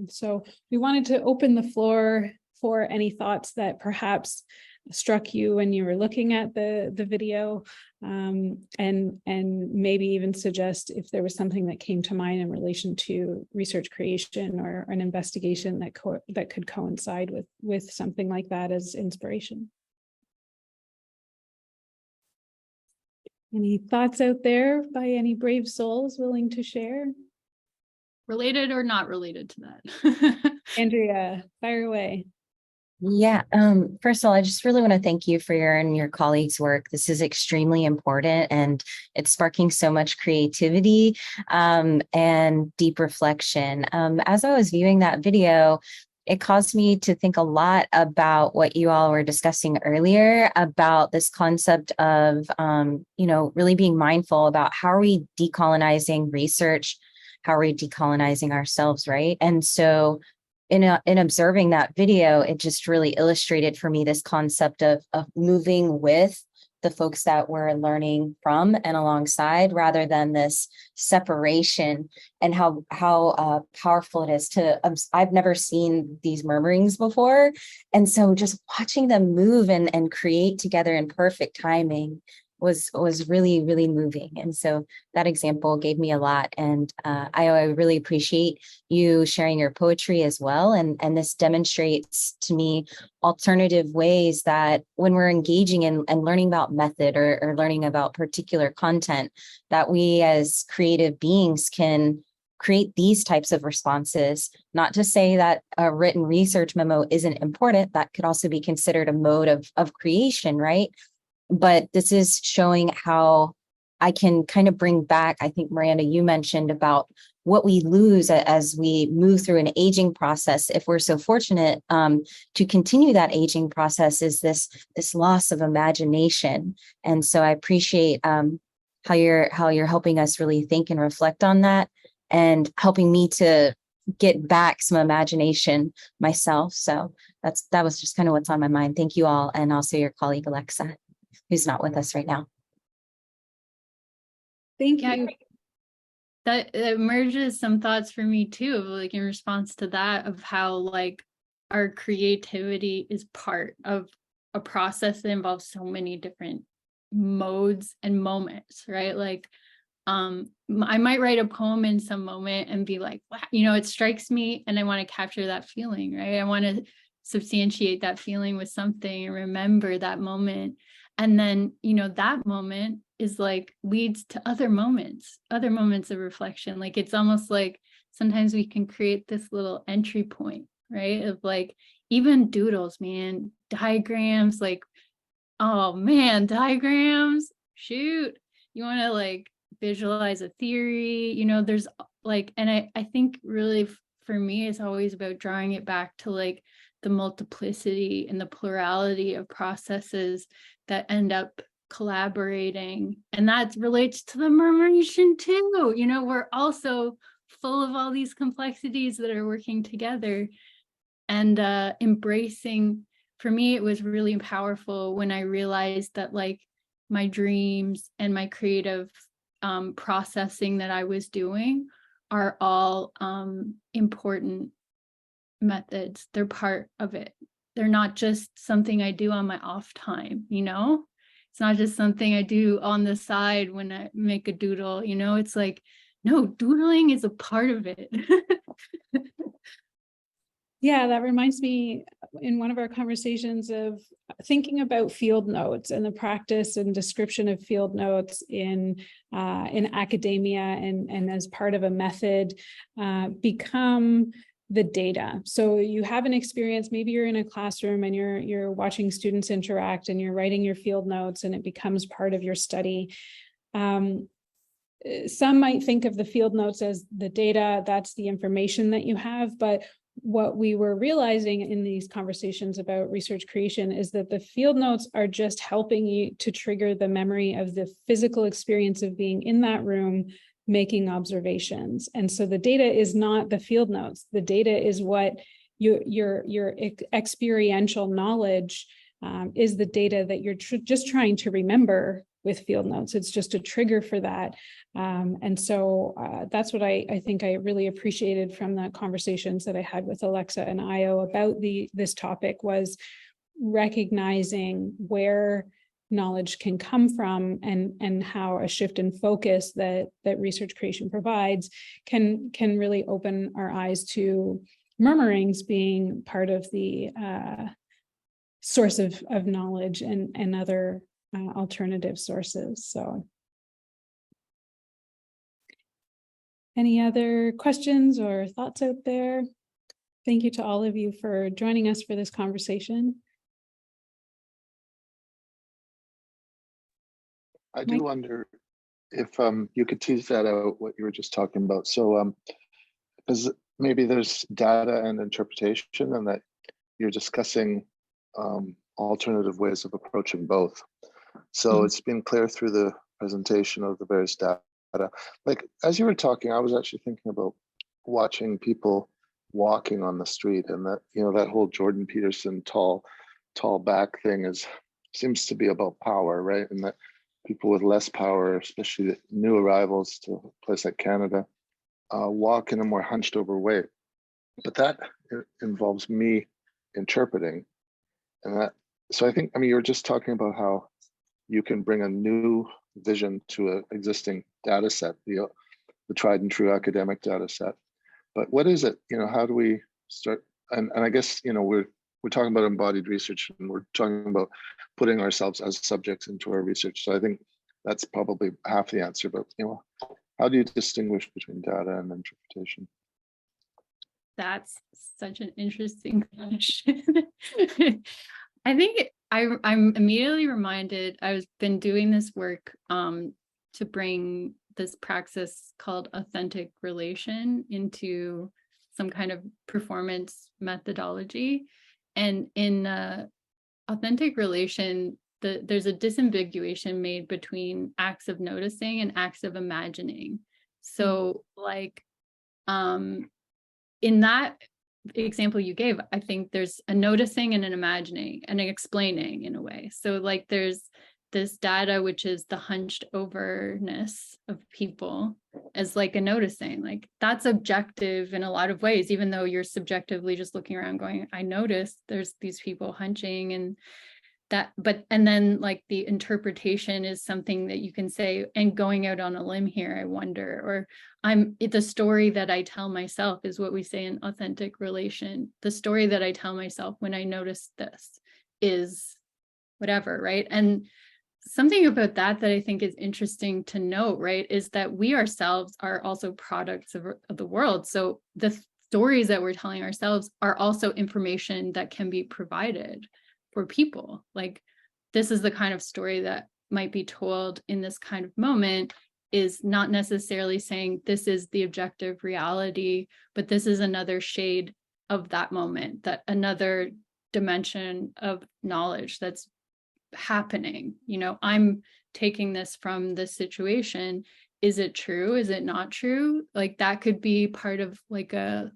So we wanted to open the floor for any thoughts that perhaps struck you when you were looking at the video, and maybe even suggest if there was something that came to mind in relation to research creation or an investigation that could coincide with something like that as inspiration. Any thoughts out there by any brave souls willing to share? Related or not related to that? Andrea, fire away. Yeah, first of all, I just really want to thank you for your and your colleagues' work. This is extremely important, and it's sparking so much creativity and deep reflection. As I was viewing that video, it caused me to think a lot about what you all were discussing earlier about this concept of, really being mindful about how are we decolonizing research, how are we decolonizing ourselves, right? And so in observing that video, it just really illustrated for me this concept of moving with the folks that we're learning from and alongside, rather than this separation, and how powerful it is to, I've never seen these murmurings before. And so just watching them move and create together in perfect timing was really, really moving. And so that example gave me a lot. And I really appreciate you sharing your poetry as well. And this demonstrates to me alternative ways that when we're engaging in and learning about method or learning about particular content, that we as creative beings can create these types of responses. Not to say that a written research memo isn't important, that could also be considered a mode of creation, right? But this is showing how I can kind of bring back, I think, Miranda, you mentioned about what we lose as we move through an aging process. If we're so fortunate to continue that aging process, is this loss of imagination. And so I appreciate how you're helping us really think and reflect on that, and helping me to get back some imagination myself. So that was just kind of what's on my mind. Thank you all, and also your colleague Alexa, who's not with us right now. Thank you. That emerges some thoughts for me too, of like in response to that, of how like our creativity is part of a process that involves so many different modes and moments, right? Like I might write a poem in some moment and be like, wow, it strikes me and I want to capture that feeling, right? I want to substantiate that feeling with something and remember that moment. And then, that moment is like leads to other moments of reflection. Like, it's almost like sometimes we can create this little entry point, right? Of like, even doodles, man, diagrams, like, oh man, diagrams, shoot. You want to like visualize a theory, there's like, and I think really for me, it's always about drawing it back to like the multiplicity and the plurality of processes that end up collaborating. And that relates to the murmuration too. We're also full of all these complexities that are working together, and embracing. For me, it was really powerful when I realized that like my dreams and my creative processing that I was doing are all important methods. They're part of it. They're not just something I do on my off time, It's not just something I do on the side when I make a doodle, It's like, no, doodling is a part of it. Yeah, that reminds me in one of our conversations of thinking about field notes and the practice and description of field notes in academia and as part of a method become the data. So you have an experience, maybe you're in a classroom and you're watching students interact and you're writing your field notes and it becomes part of your study. Some might think of the field notes as the data, that's the information that you have, but what we were realizing in these conversations about research creation is that the field notes are just helping you to trigger the memory of the physical experience of being in that room, making observations. And so the data is not the field notes. The data is what your experiential knowledge is the data that you're just trying to remember with field notes. It's just a trigger for that. And so that's what I think I really appreciated from the conversations that I had with Alexa and Io about this topic, was recognizing where knowledge can come from and how a shift in focus that research creation provides can really open our eyes to murmurings being part of the source of knowledge and other alternative sources. So any other questions or thoughts out there? Thank you to all of you for joining us for this conversation. I do wonder if you could tease that out, what you were just talking about. So because maybe there's data and interpretation, and that you're discussing alternative ways of approaching both. So it's been clear through the presentation of the various data. Like, as you were talking, I was actually thinking about watching people walking on the street, and that, you know, that whole Jordan Peterson tall back thing seems to be about power, right? And that people with less power, especially new arrivals to a place like Canada, walk in a more hunched over way. But that involves me interpreting. And that, so I think, I mean, you were just talking about how you can bring a new vision to an existing data set, the tried and true academic data set. But what is it? You know, how do we start? And I guess, you know, we're talking about embodied research, and we're talking about putting ourselves as subjects into our research. So I think that's probably half the answer. But, you know, how do you distinguish between data and interpretation? That's such an interesting question. I think I'm immediately reminded, I've been doing this work to bring this praxis called authentic relation into some kind of performance methodology. And in authentic relation, there's a disambiguation made between acts of noticing and acts of imagining. So like in that example you gave, I think there's a noticing and an imagining and an explaining in a way. So like there's this data, which is the hunched overness of people as like a noticing, like that's objective in a lot of ways, even though you're subjectively just looking around going, I noticed there's these people hunching and that, but, and then like the interpretation is something that you can say, and going out on a limb here, I wonder, or the story that I tell myself is what we say in authentic relation. The story that I tell myself when I notice this is whatever, right? And something about that I think is interesting to note, right, is that we ourselves are also products of the world. So the stories that we're telling ourselves are also information that can be provided for people. Like, this is the kind of story that might be told in this kind of moment, is not necessarily saying this is the objective reality, but this is another shade of that moment, that another dimension of knowledge that's happening. You know, I'm taking this from this situation. Is it true? Is it not true? Like that could be part of like a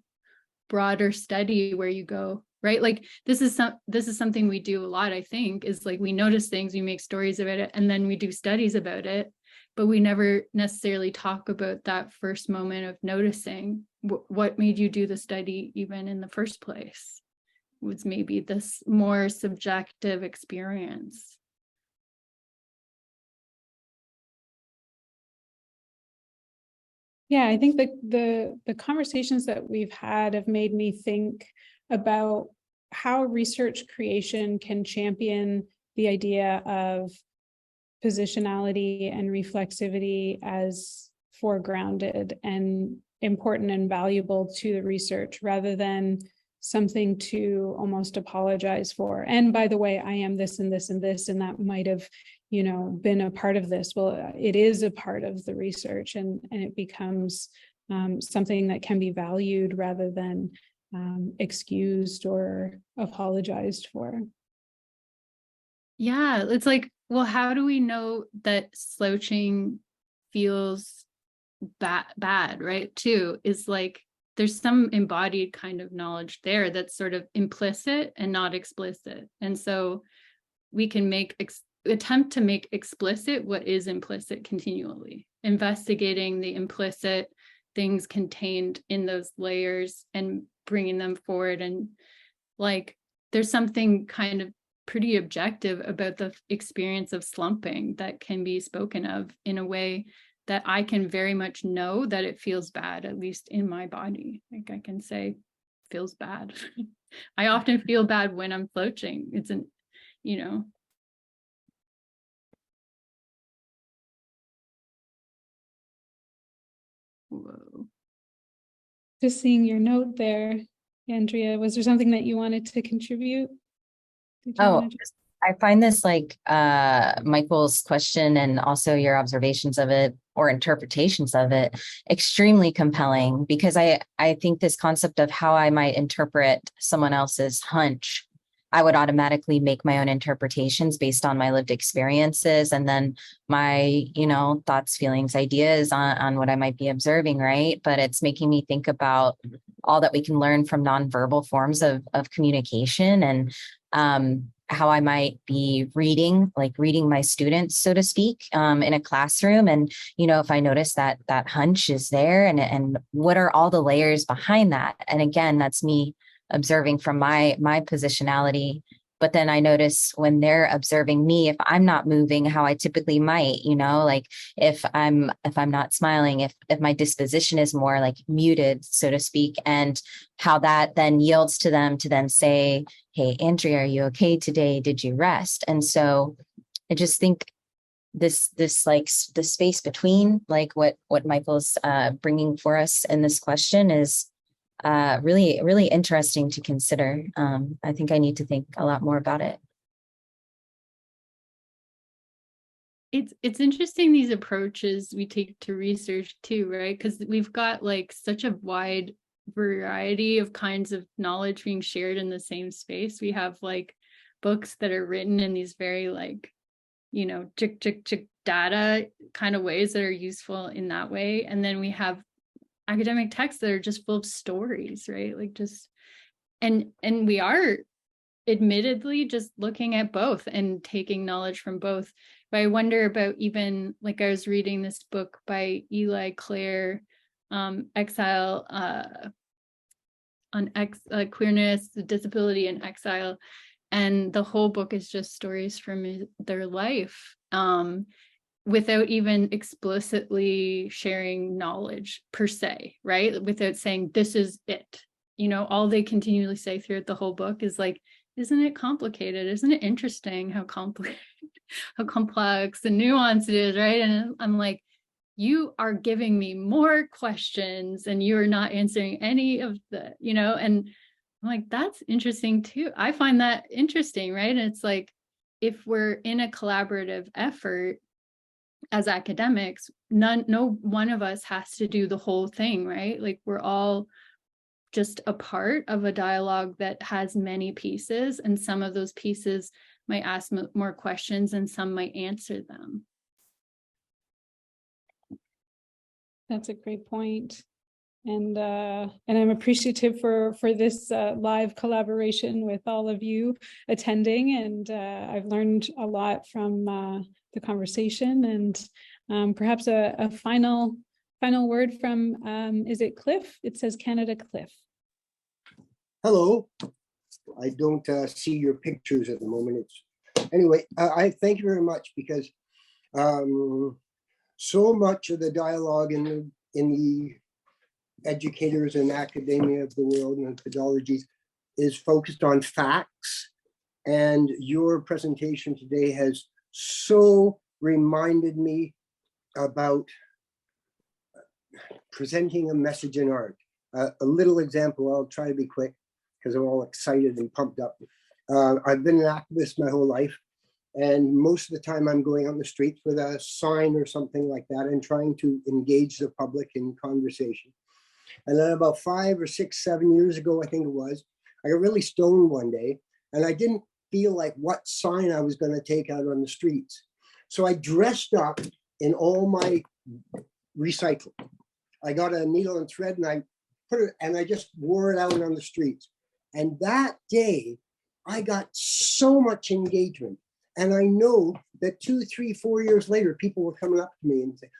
broader study where you go, right? Like this is something we do a lot, I think, is like we notice things, we make stories about it, and then we do studies about it, but we never necessarily talk about that first moment of noticing. What made you do the study even in the first place? Was maybe this more subjective experience. Yeah, I think the conversations that we've had have made me think about how research creation can champion the idea of positionality and reflexivity as foregrounded and important and valuable to the research, rather than something to almost apologize for. And by the way, I am this and this and this, and that might have, you know, been a part of this. Well, it is a part of the research, and it becomes something that can be valued rather than excused or apologized for. Yeah, it's like, well, how do we know that slouching feels bad, right? Too, is like, there's some embodied kind of knowledge there that's sort of implicit and not explicit. And so we can attempt to make explicit what is implicit continually, investigating the implicit things contained in those layers and bringing them forward. And like, there's something kind of pretty objective about the experience of slumping that can be spoken of in a way that I can very much know that it feels bad, at least in my body. Like I can say, feels bad. I often feel bad when I'm slouching. It's an, you know. Whoa. Just seeing your note there, Andrea, was there something that you wanted to contribute? I find this like Michael's question and also your observations of it or interpretations of it extremely compelling, because I think this concept of how I might interpret someone else's hunch, I would automatically make my own interpretations based on my lived experiences, and then my, thoughts, feelings, ideas on what I might be observing, right? But it's making me think about all that we can learn from nonverbal forms of communication, and how I might be reading my students, so to speak, in a classroom. And, if I notice that hunch is there, and what are all the layers behind that? And again, that's me observing from my positionality. But then I notice when they're observing me, if I'm not moving how I typically might, like if I'm not smiling, if my disposition is more like muted, so to speak, and how that then yields to them to then say, hey, Andrea, are you okay today? Did you rest? And so I just think this like the space between like what Michael's bringing for us in this question is really, really interesting to consider. I think I need to think a lot more about it. It's interesting, these approaches we take to research too, right? Because we've got like such a wide variety of kinds of knowledge being shared in the same space. We have like books that are written in these very like, chick data kind of ways that are useful in that way. And then we have academic texts that are just full of stories, right? Like just, and we are admittedly just looking at both and taking knowledge from both. But I wonder about, even like I was reading this book by Eli Clare, Exile, on queerness, disability and exile. And the whole book is just stories from their life, without even explicitly sharing knowledge per se, right? Without saying, this is it. All they continually say throughout the whole book is like, isn't it complicated? Isn't it interesting how complicated, how complex and nuanced it is, right? And I'm like, you are giving me more questions and you're not answering any of the, and I'm like, that's interesting too. I find that interesting, right? And it's like, if we're in a collaborative effort as academics, no one of us has to do the whole thing, right? Like we're all just a part of a dialogue that has many pieces, and some of those pieces might ask more questions and some might answer them. That's a great point. And I'm appreciative for this live collaboration with all of you attending. And I've learned a lot from the conversation. And perhaps a final word from, is it Cliff? It says Canada Cliff. Hello. I don't see your pictures at the moment. Anyway, I thank you very much, because so much of the dialogue in the educators and academia of the world and pedagogies is focused on facts, and your presentation today has so reminded me about presenting a message in art. A little example, I'll try to be quick because I'm all excited and pumped up. I've been an activist my whole life, and most of the time I'm going on the streets with a sign or something like that and trying to engage the public in conversation. And then about 5 or 6, 7 years ago, I think it was, I got really stoned one day, and I didn't feel like what sign I was going to take out on the streets. So I dressed up in all my recycling. I got a needle and thread and I put it, and I just wore it out on the streets. And that day, I got so much engagement. And I know that 2, 3, 4 years later, people were coming up to me and saying,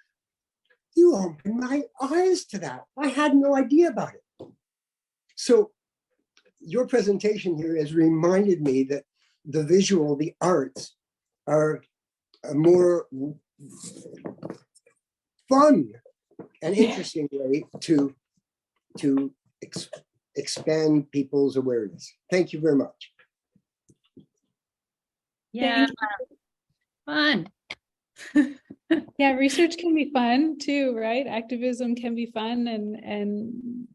you opened my eyes to that. I had no idea about it. So your presentation here has reminded me that the visual, the arts are a more fun and interesting way to expand people's awareness. Thank you very much. Yeah, fun. Yeah, research can be fun too, right? Activism can be fun, and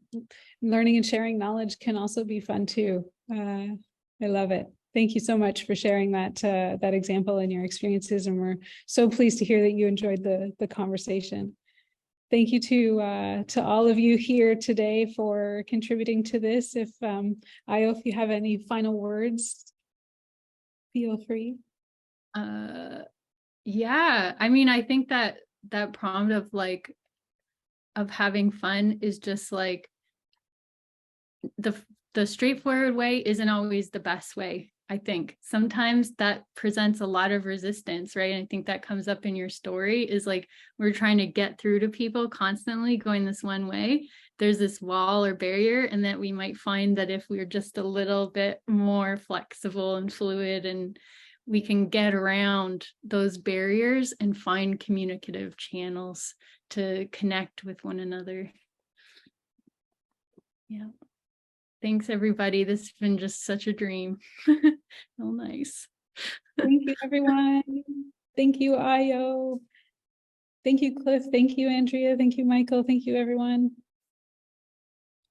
learning and sharing knowledge can also be fun too. I love it. Thank you so much for sharing that example and your experiences, and we're so pleased to hear that you enjoyed the conversation. Thank you to all of you here today for contributing to this. If Ayo, if you have any final words, feel free. Yeah, I mean, I think that prompt of having fun is just like the straightforward way isn't always the best way. I think sometimes that presents a lot of resistance, right? And I think that comes up in your story is like, we're trying to get through to people constantly going this one way. There's this wall or barrier, and that we might find that if we're just a little bit more flexible and fluid, and we can get around those barriers and find communicative channels to connect with one another. Yeah. Thanks, everybody. This has been just such a dream. Oh, nice. Thank you, everyone. Thank you, Ayo. Thank you, Cliff. Thank you, Andrea. Thank you, Michael. Thank you, everyone.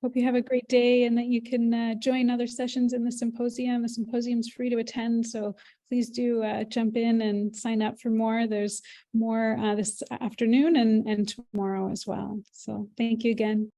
Hope you have a great day and that you can join other sessions in the symposium. The symposium is free to attend, so please do jump in and sign up for more. There's more this afternoon and tomorrow as well. So thank you again.